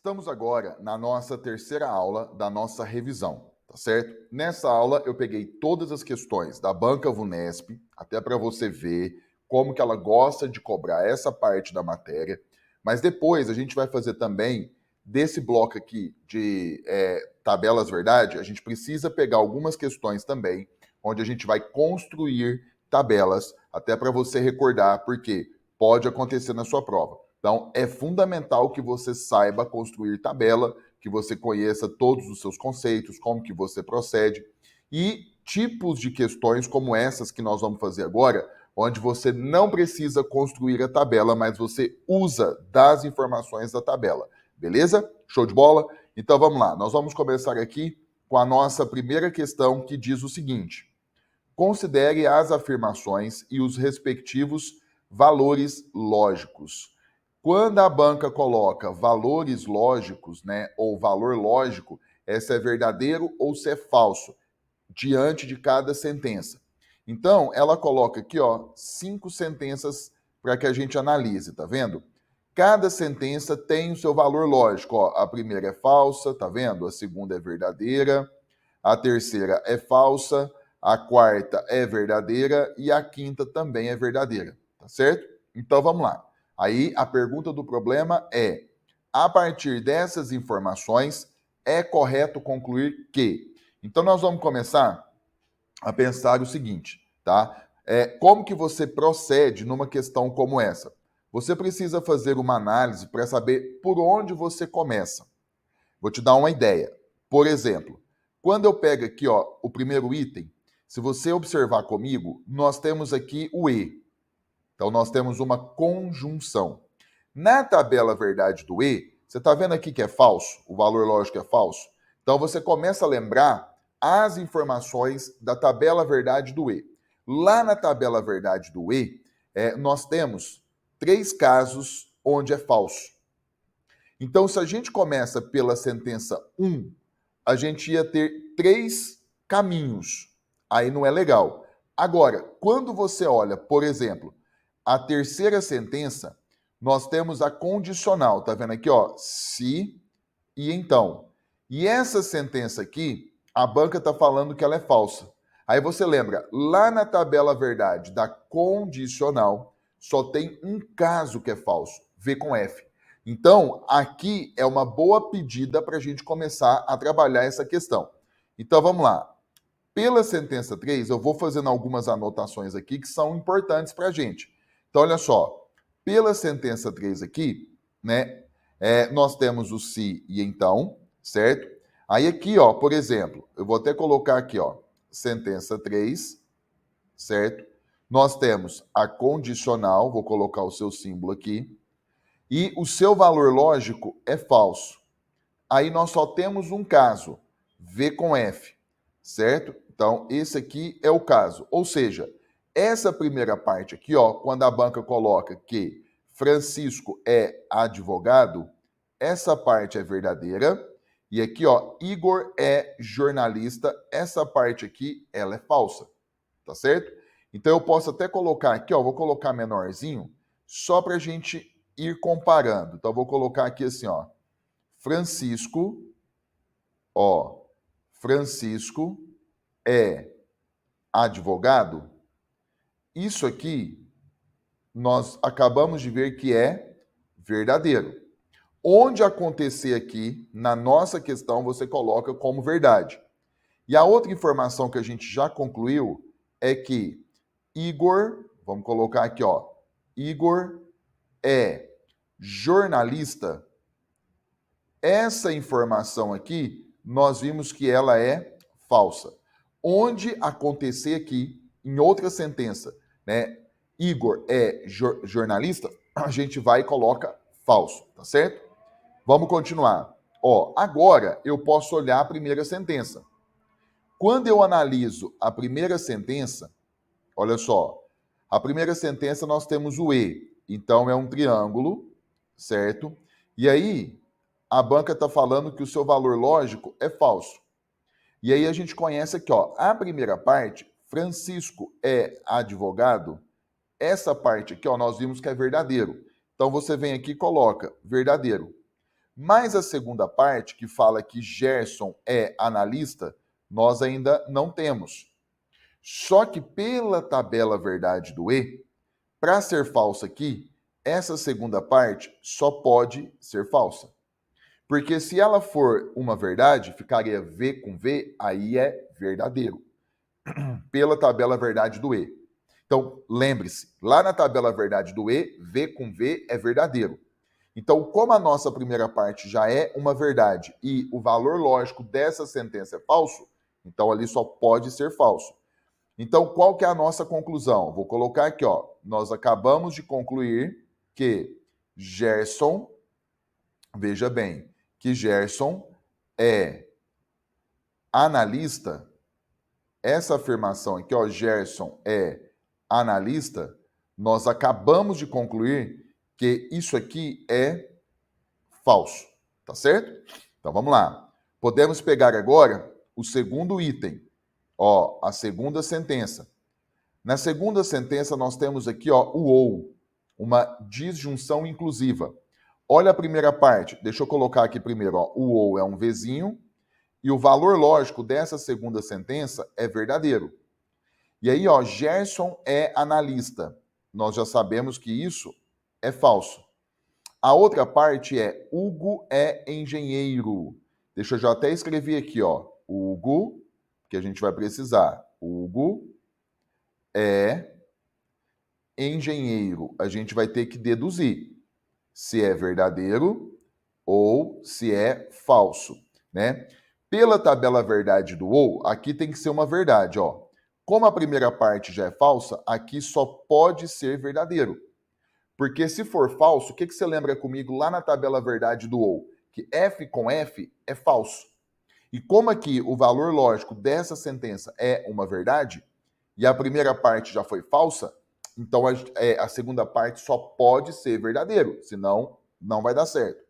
Estamos agora na nossa terceira aula da nossa revisão, tá certo? Nessa aula eu peguei todas as questões da Banca Vunesp, até para você ver como que ela gosta de cobrar essa parte da matéria, mas depois a gente vai fazer também desse bloco aqui de tabelas verdade, a gente precisa pegar algumas questões também, onde a gente vai construir tabelas, até para você recordar, porque pode acontecer na sua prova. Então, é fundamental que você saiba construir tabela, que você conheça todos os seus conceitos, como que você procede e tipos de questões como essas que nós vamos fazer agora, onde você não precisa construir a tabela, mas você usa das informações da tabela. Beleza? Show de bola? Então vamos lá. Nós vamos começar aqui com a nossa primeira questão que diz o seguinte: considere as afirmações e os respectivos valores lógicos. Quando a banca coloca valores lógicos, né, ou valor lógico, é se é verdadeiro ou se é falso, diante de cada sentença. Então, ela coloca aqui, ó, 5 sentenças para que a gente analise, tá vendo? Cada sentença tem o seu valor lógico, ó. A primeira é falsa, tá vendo? A segunda é verdadeira, a terceira é falsa, a quarta é verdadeira e a quinta também é verdadeira, tá certo? Então vamos lá. Aí a pergunta do problema é: a partir dessas informações, é correto concluir que. Então nós vamos começar a pensar o seguinte, tá? Como que você procede numa questão como essa? Você precisa fazer uma análise para saber por onde você começa. Vou te dar uma ideia. Por exemplo, quando eu pego aqui, ó, o primeiro item, se você observar comigo, nós temos aqui o e. Então nós temos uma conjunção. Na tabela verdade do e, você está vendo aqui que é falso? O valor lógico é falso? Então você começa a lembrar as informações da tabela verdade do e. Lá na tabela verdade do e, nós temos 3 casos onde é falso. Então, se a gente começa pela sentença 1, a gente ia ter 3 caminhos. Aí não é legal. Agora, quando você olha, por exemplo, a terceira sentença, nós temos a condicional, tá vendo aqui, ó? Se e então. E essa sentença aqui, a banca está falando que ela é falsa. Aí você lembra, lá na tabela verdade da condicional, só tem um caso que é falso, V com F. Então, aqui é uma boa pedida para a gente começar a trabalhar essa questão. Então, vamos lá. Pela sentença 3, eu vou fazendo algumas anotações aqui que são importantes para a gente. Então, olha só. Pela sentença 3 aqui, né, nós temos o se e então, certo? Aí aqui, ó, por exemplo, eu vou até colocar aqui, ó, sentença 3, certo? Nós temos a condicional, vou colocar o seu símbolo aqui, e o seu valor lógico é falso. Aí nós só temos um caso, V com F, certo? Então, esse aqui é o caso. Ou seja, essa primeira parte aqui, ó, quando a banca coloca que Francisco é advogado, essa parte é verdadeira. E aqui, ó, Igor é jornalista, essa parte aqui, ela é falsa, tá certo? Então eu posso até colocar aqui, ó, vou colocar menorzinho, só para a gente ir comparando. Então eu vou colocar aqui assim, ó, Francisco, ó, Francisco é advogado. Isso aqui nós acabamos de ver que é verdadeiro. Onde acontecer aqui, na nossa questão, você coloca como verdade. E a outra informação que a gente já concluiu é que Igor, vamos colocar aqui, ó, Igor é jornalista. Essa informação aqui, nós vimos que ela é falsa. Onde acontecer aqui, em outra sentença, né, Igor é jornalista, a gente vai e coloca falso, tá certo? Vamos continuar. Ó, agora eu posso olhar a primeira sentença. Quando eu analiso a primeira sentença, olha só, a primeira sentença nós temos o E, então é um triângulo, certo? E aí, a banca está falando que o seu valor lógico é falso. E aí a gente conhece aqui, ó, a primeira parte, Francisco é advogado, essa parte aqui, ó, nós vimos que é verdadeiro. Então você vem aqui e coloca verdadeiro. Mas a segunda parte, que fala que Gerson é analista, nós ainda não temos. Só que pela tabela verdade do E, para ser falsa aqui, essa segunda parte só pode ser falsa. Porque se ela for uma verdade, ficaria V com V, aí é verdadeiro. Pela tabela verdade do E. Então, lembre-se, lá na tabela verdade do E, V com V é verdadeiro. Então, como a nossa primeira parte já é uma verdade e o valor lógico dessa sentença é falso, então ali só pode ser falso. Então, qual que é a nossa conclusão? Vou colocar aqui, ó. Nós acabamos de concluir que Gerson, veja bem, que Gerson é analista. Essa afirmação aqui, ó, Gerson é analista, nós acabamos de concluir que isso aqui é falso, tá certo? Então vamos lá. Podemos pegar agora o segundo item, ó, a segunda sentença. Na segunda sentença nós temos aqui, ó, o ou, uma disjunção inclusiva. Olha a primeira parte, deixa eu colocar aqui primeiro, ó, o ou é um Vzinho e o valor lógico dessa segunda sentença é verdadeiro. E aí, ó, Gerson é analista. Nós já sabemos que isso é falso. A outra parte é Hugo é engenheiro. Deixa eu já até escrever aqui, ó. Hugo, que a gente vai precisar. Hugo é engenheiro. A gente vai ter que deduzir se é verdadeiro ou se é falso, né? Pela tabela verdade do ou, aqui tem que ser uma verdade, ó. Como a primeira parte já é falsa, aqui só pode ser verdadeiro. Porque se for falso, o que você lembra comigo lá na tabela verdade do ou? Que F com F é falso. E como aqui o valor lógico dessa sentença é uma verdade, e a primeira parte já foi falsa, então a segunda parte só pode ser verdadeiro, senão não vai dar certo.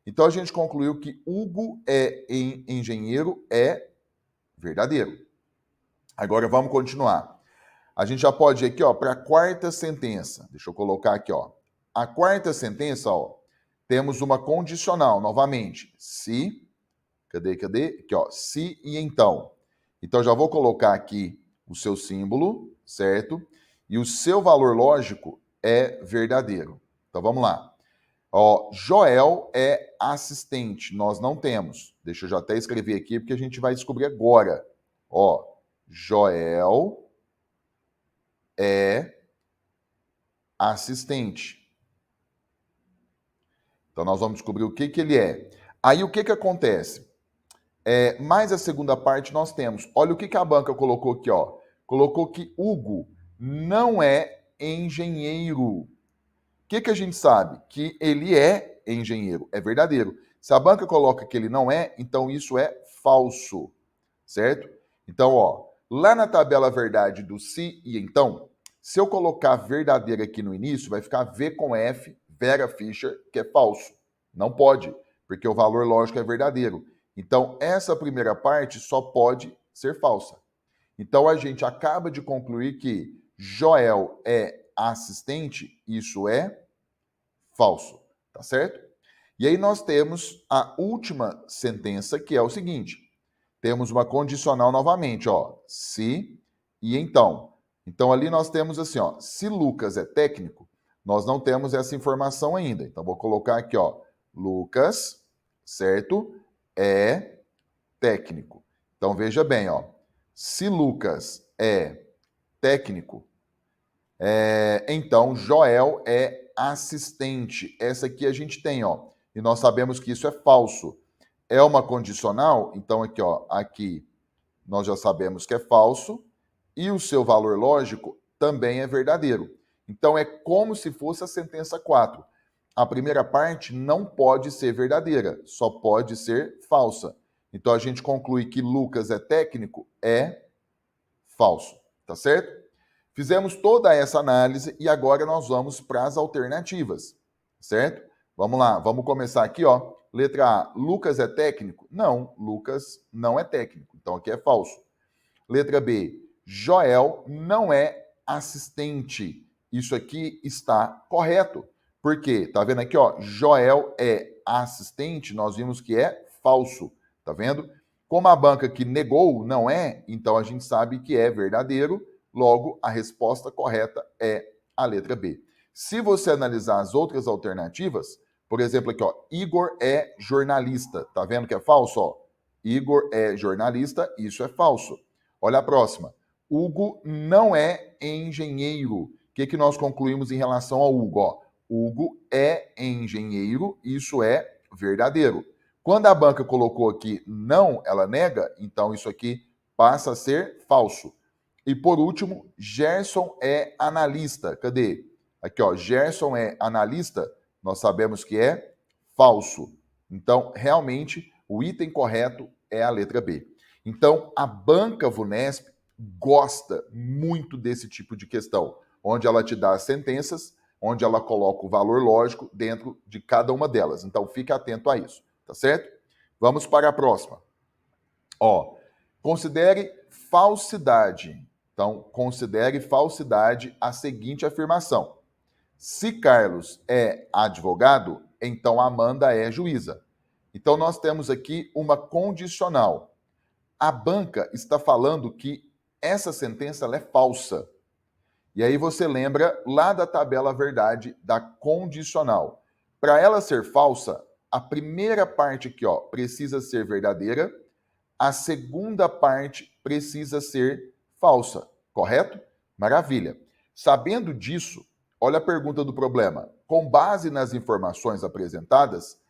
Então a gente concluiu que Hugo é engenheiro é verdadeiro. Agora vamos continuar. A gente já pode ir aqui, ó, para a quarta sentença. Deixa eu colocar aqui, ó. A quarta sentença, ó, temos uma condicional, novamente. Se, cadê? Aqui, ó, se e então. Então já vou colocar aqui o seu símbolo, certo? E o seu valor lógico é verdadeiro. Então vamos lá. Ó, Joel é assistente. Nós não temos. Deixa eu já até escrever aqui porque a gente vai descobrir agora. Ó, Joel é assistente. Então nós vamos descobrir o que, que ele é. Aí o que, que acontece? Mais a segunda parte nós temos. Olha o que, que a banca colocou aqui, ó. Colocou que Hugo não é engenheiro. O que, que a gente sabe? Que ele é engenheiro. É verdadeiro. Se a banca coloca que ele não é, então isso é falso. Certo? Então, ó, lá na tabela verdade do se e então, se eu colocar verdadeiro aqui no início, vai ficar V com F, Vera Fischer, que é falso. Não pode, porque o valor lógico é verdadeiro. Então, essa primeira parte só pode ser falsa. Então, a gente acaba de concluir que Joel é assistente, isso é falso, tá certo? E aí nós temos a última sentença, que é o seguinte. Temos uma condicional novamente, ó, se e então. Então ali nós temos assim, ó, se Lucas é técnico, nós não temos essa informação ainda. Então vou colocar aqui, ó, Lucas, certo? É técnico. Então veja bem, ó, se Lucas é técnico, então Joel é assistente. Essa aqui a gente tem, ó, e nós sabemos que isso é falso. É uma condicional, então aqui, ó, aqui nós já sabemos que é falso e o seu valor lógico também é verdadeiro. Então é como se fosse a sentença 4. A primeira parte não pode ser verdadeira, só pode ser falsa. Então a gente conclui que Lucas é técnico é falso, tá certo? Fizemos toda essa análise e agora nós vamos para as alternativas, certo? Vamos lá, vamos começar aqui, ó. Letra A, Lucas é técnico? Não, Lucas não é técnico, então aqui é falso. Letra B, Joel não é assistente. Isso aqui está correto. Por quê? Tá vendo aqui, ó? Joel é assistente, nós vimos que é falso, tá vendo? Como a banca que negou não é, então a gente sabe que é verdadeiro, logo a resposta correta é a letra B. Se você analisar as outras alternativas, por exemplo aqui, ó, Igor é jornalista, tá vendo que é falso, ó? Igor é jornalista, isso é falso. Olha a próxima. Hugo não é engenheiro. O que nós concluímos em relação ao Hugo? Ó, Hugo é engenheiro, isso é verdadeiro. Quando a banca colocou aqui não, ela nega, então isso aqui passa a ser falso. E por último, Gerson é analista. Cadê? Aqui, ó, Gerson é analista, nós sabemos que é falso. Então, realmente, o item correto é a letra B. Então, a banca Vunesp gosta muito desse tipo de questão, onde ela te dá as sentenças, onde ela coloca o valor lógico dentro de cada uma delas. Então, fique atento a isso, tá certo? Vamos para a próxima. Ó, considere falsidade. Então, considere falsidade a seguinte afirmação. Se Carlos é advogado, então Amanda é juíza. Então, nós temos aqui uma condicional. A banca está falando que essa sentença ela é falsa. E aí você lembra lá da tabela verdade da condicional. Para ela ser falsa, a primeira parte aqui, ó, precisa ser verdadeira, a segunda parte precisa ser falsa, correto? Maravilha. Sabendo disso, olha a pergunta do problema. Com base nas informações apresentadas,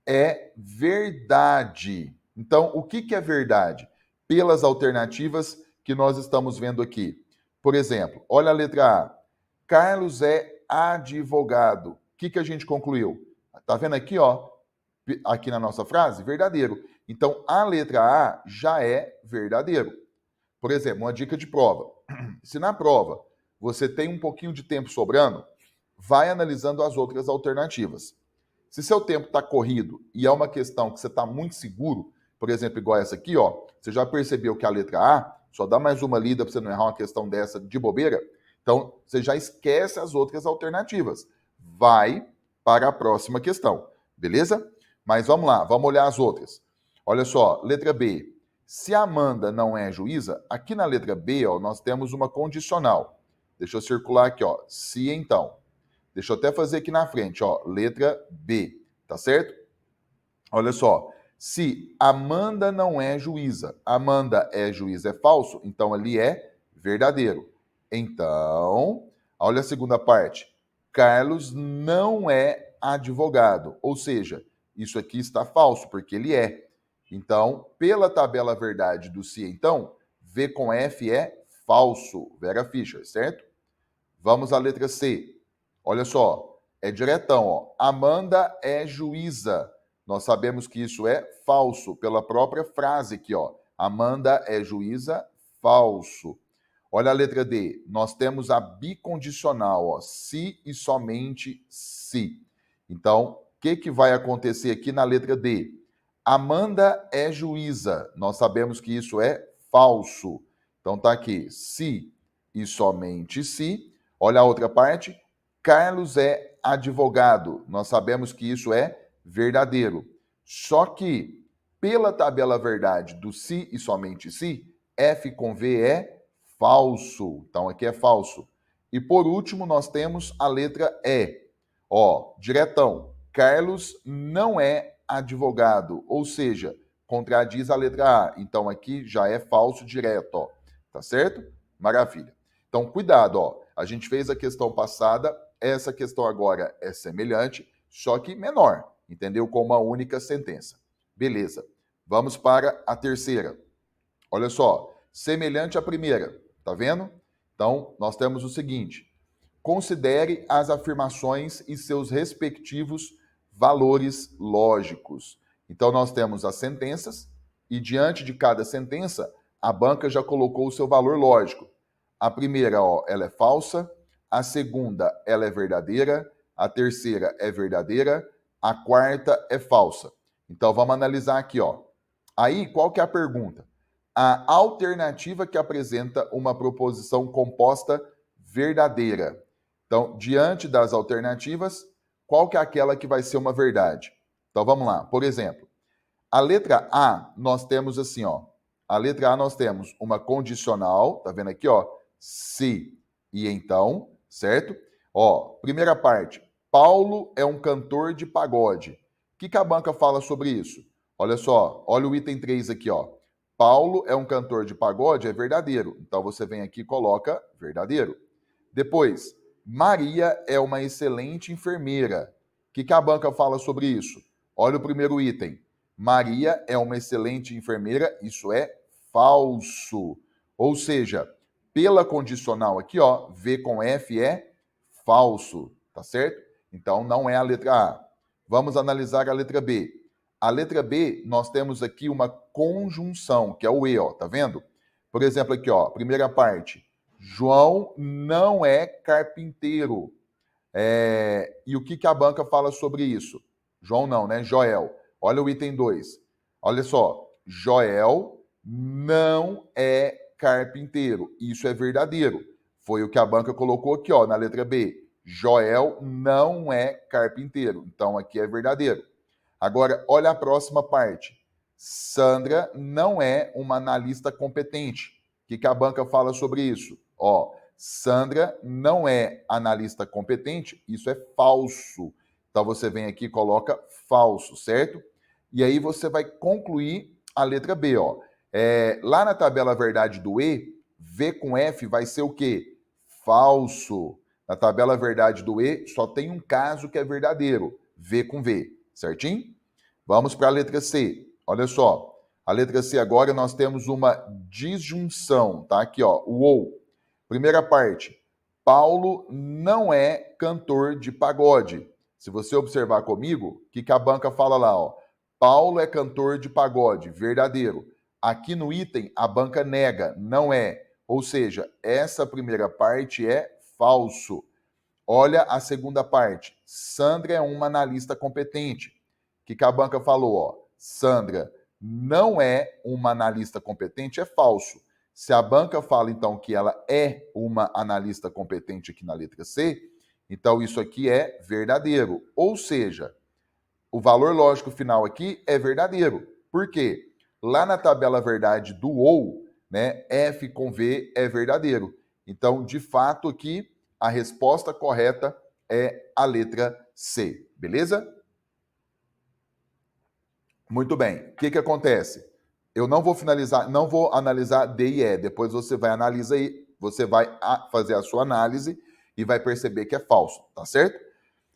é verdade. Então, o que é verdade? Pelas alternativas que nós estamos vendo aqui. Por exemplo, olha a letra A. Carlos é advogado. O que a gente concluiu? Tá vendo aqui, ó? Aqui na nossa frase? Verdadeiro. Então, a letra A já é verdadeiro. Por exemplo, uma dica de prova. Se na prova você tem um pouquinho de tempo sobrando, vai analisando as outras alternativas. Se seu tempo está corrido e é uma questão que você está muito seguro, por exemplo, igual essa aqui, ó, você já percebeu que a letra A, só dá mais uma lida para você não errar uma questão dessa de bobeira, então você já esquece as outras alternativas. Vai para a próxima questão, beleza? Mas vamos lá, vamos olhar as outras. Olha só, letra B. Se a Amanda não é juíza, aqui na letra B, ó, nós temos uma condicional. Deixa eu circular aqui, ó. Se então. Deixa eu até fazer aqui na frente, ó, letra B, tá certo? Olha só, se Amanda não é juíza, Amanda é juíza é falso, então ali é verdadeiro. Então, olha a segunda parte. Carlos não é advogado, ou seja, isso aqui está falso, porque ele é. Então, pela tabela verdade do se então, V com F é falso, Vera Fischer, certo? Vamos à letra C. Olha só, é diretão, ó. Amanda é juíza. Nós sabemos que isso é falso pela própria frase aqui, ó. Amanda é juíza, falso. Olha a letra D. Nós temos a bicondicional, ó. Se e somente se. Então, o que vai acontecer aqui na letra D? Amanda é juíza. Nós sabemos que isso é falso. Então tá aqui, se e somente se. Olha a outra parte. Carlos é advogado. Nós sabemos que isso é verdadeiro. Só que, pela tabela verdade do se e somente se, F com V é falso. Então, aqui é falso. E por último, nós temos a letra E. Ó, diretão. Carlos não é advogado. Ou seja, contradiz a letra A. Então, aqui já é falso direto, ó. Tá certo? Maravilha. Então, cuidado, ó. A gente fez a questão passada, essa questão agora é semelhante, só que menor, entendeu? Com uma única sentença. Beleza. Vamos para a terceira. Olha só, semelhante à primeira, tá vendo? Então, nós temos o seguinte: considere as afirmações e seus respectivos valores lógicos. Então, nós temos as sentenças e diante de cada sentença, a banca já colocou o seu valor lógico. A primeira, ó, ela é falsa. A segunda, ela é verdadeira. A terceira é verdadeira. A quarta é falsa. Então, vamos analisar aqui, ó. Aí, qual que é a pergunta? A alternativa que apresenta uma proposição composta verdadeira. Então, diante das alternativas, qual que é aquela que vai ser uma verdade? Então vamos lá. Por exemplo, a letra A nós temos assim, ó. A letra A nós temos uma condicional, tá vendo aqui, ó? Se e então, certo? Ó, primeira parte. Paulo é um cantor de pagode. O que a banca fala sobre isso? Olha só, olha o item 3 aqui, ó. Paulo é um cantor de pagode, é verdadeiro. Então você vem aqui e coloca verdadeiro. Depois, Maria é uma excelente enfermeira. O que a banca fala sobre isso? Olha o primeiro item. Maria é uma excelente enfermeira. Isso é falso. Ou seja, pela condicional aqui, ó, V com F é falso, tá certo? Então não é a letra A. Vamos analisar a letra B. A letra B, nós temos aqui uma conjunção, que é o E, ó, tá vendo? Por exemplo, aqui, ó, primeira parte. João não é carpinteiro. E o que a banca fala sobre isso? João não, né? Joel. Olha o item 2. Olha só. Joel não é carpinteiro. Isso é verdadeiro. Foi o que a banca colocou aqui, ó, na letra B. Joel não é carpinteiro. Então aqui é verdadeiro. Agora, olha a próxima parte. Sandra não é uma analista competente. O que a banca fala sobre isso? Ó, Sandra não é analista competente, isso é falso. Então você vem aqui e coloca falso, certo? E aí você vai concluir a letra B, ó. Lá na tabela verdade do E, V com F vai ser o quê? Falso. Na tabela verdade do E, só tem um caso que é verdadeiro, V com V, certinho? Vamos para a letra C. Olha só. A letra C agora nós temos uma disjunção, tá? Aqui, ó, o ou. Primeira parte. Paulo não é cantor de pagode. Se você observar comigo, o que a banca fala lá, ó? Paulo é cantor de pagode, verdadeiro. Aqui no item, a banca nega, não é. Ou seja, essa primeira parte é falso. Olha a segunda parte. Sandra é uma analista competente. O que a banca falou? Ó, Sandra não é uma analista competente, é falso. Se a banca fala, então, que ela é uma analista competente aqui na letra C, então isso aqui é verdadeiro. Ou seja, o valor lógico final aqui é verdadeiro. Por quê? Lá na tabela verdade do ou, né, F com V é verdadeiro. Então, de fato, aqui a resposta correta é a letra C. Beleza? Muito bem. O que acontece? Eu não vou finalizar, não vou analisar D e E. Depois você vai analisar aí, você vai fazer a sua análise e vai perceber que é falso, tá certo?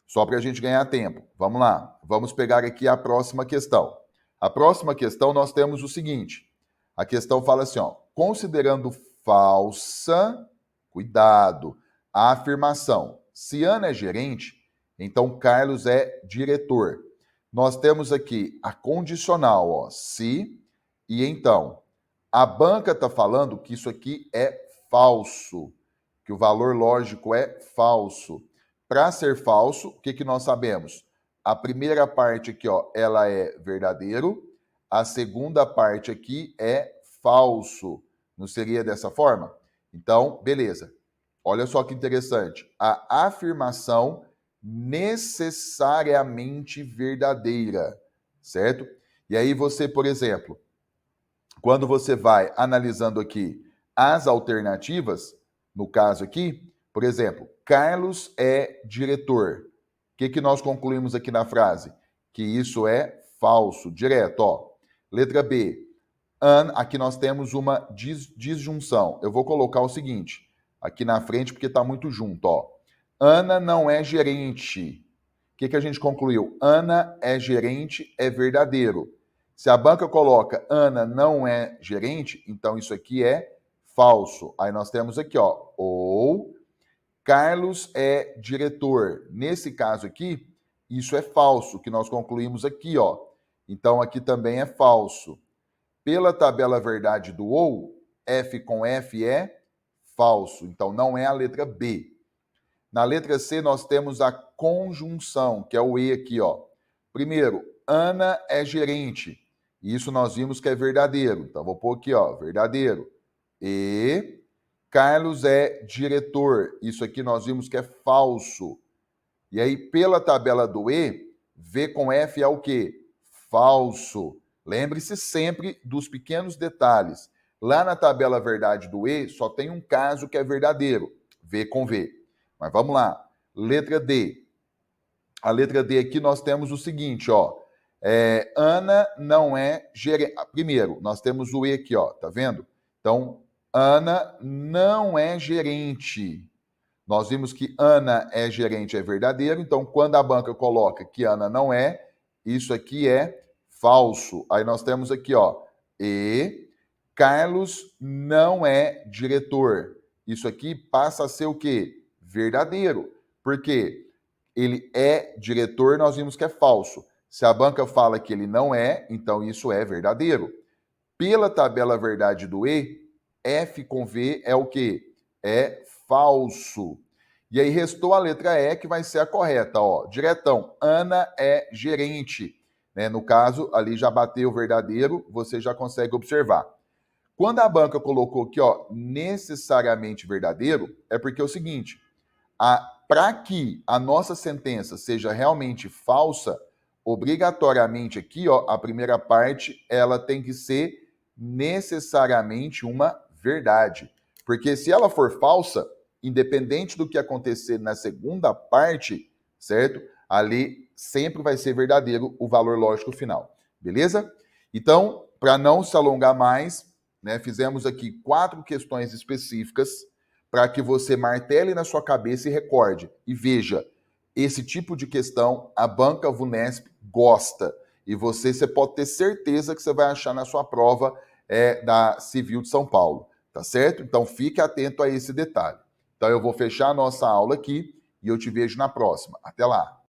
Só para a gente ganhar tempo. Vamos lá. Vamos pegar aqui a próxima questão. A próxima questão nós temos o seguinte. A questão fala assim, ó, considerando falsa, cuidado, a afirmação, se Ana é gerente, então Carlos é diretor. Nós temos aqui a condicional, ó, se e então. A banca está falando que isso aqui é falso, que o valor lógico é falso. Para ser falso, o que nós sabemos? A primeira parte aqui, ó, ela é verdadeiro, a segunda parte aqui é falso. Não seria dessa forma? Então, beleza. Olha só que interessante. A afirmação necessariamente verdadeira, certo? E aí você, por exemplo, quando você vai analisando aqui as alternativas, no caso aqui, por exemplo, Carlos é diretor. O que nós concluímos aqui na frase? Que isso é falso, direto, ó. Letra B. Aqui nós temos uma disjunção. Eu vou colocar o seguinte, aqui na frente, porque está muito junto, ó. Ana não é gerente. O que a gente concluiu? Ana é gerente, é verdadeiro. Se a banca coloca Ana não é gerente, então isso aqui é falso. Aí nós temos aqui, ó, ou Carlos é diretor. Nesse caso aqui, isso é falso, que nós concluímos aqui, ó. Então aqui também é falso. Pela tabela verdade do ou, F com F é falso. Então não é a letra B. Na letra C nós temos a conjunção, que é o E aqui, ó. Primeiro, Ana é gerente. Isso nós vimos que é verdadeiro. Então vou pôr aqui, ó, verdadeiro. E Carlos é diretor. Isso aqui nós vimos que é falso. E aí, pela tabela do E, V com F é o quê? Falso. Lembre-se sempre dos pequenos detalhes. Lá na tabela verdade do E, só tem um caso que é verdadeiro, V com V. Mas vamos lá. Letra D. A letra D aqui nós temos o seguinte, ó. Ana não é gerente. Primeiro, nós temos o E aqui, ó, tá vendo? Então, Ana não é gerente. Nós vimos que Ana é gerente, é verdadeiro. Então, quando a banca coloca que Ana não é, isso aqui é falso. Aí nós temos aqui, ó, E Carlos não é diretor. Isso aqui passa a ser o quê? Verdadeiro. Por quê? Ele é diretor, nós vimos que é falso. Se a banca fala que ele não é, então isso é verdadeiro. Pela tabela verdade do E, F com V é o quê? É falso. E aí restou a letra E, que vai ser a correta, ó. Diretão, Ana é gerente. Né? No caso, ali já bateu o verdadeiro, você já consegue observar. Quando a banca colocou aqui, ó, necessariamente verdadeiro, é porque é o seguinte, para que a nossa sentença seja realmente falsa, obrigatoriamente aqui, ó, a primeira parte, ela tem que ser necessariamente uma verdade. Porque se ela for falsa, independente do que acontecer na segunda parte, certo? Ali sempre vai ser verdadeiro o valor lógico final. Beleza? Então, para não se alongar mais, né, fizemos aqui 4 questões específicas para que você martele na sua cabeça e recorde. E veja, esse tipo de questão a banca Vunesp gosta. E você pode ter certeza que você vai achar na sua prova da Civil de São Paulo. Tá certo? Então fique atento a esse detalhe. Então eu vou fechar a nossa aula aqui e eu te vejo na próxima. Até lá!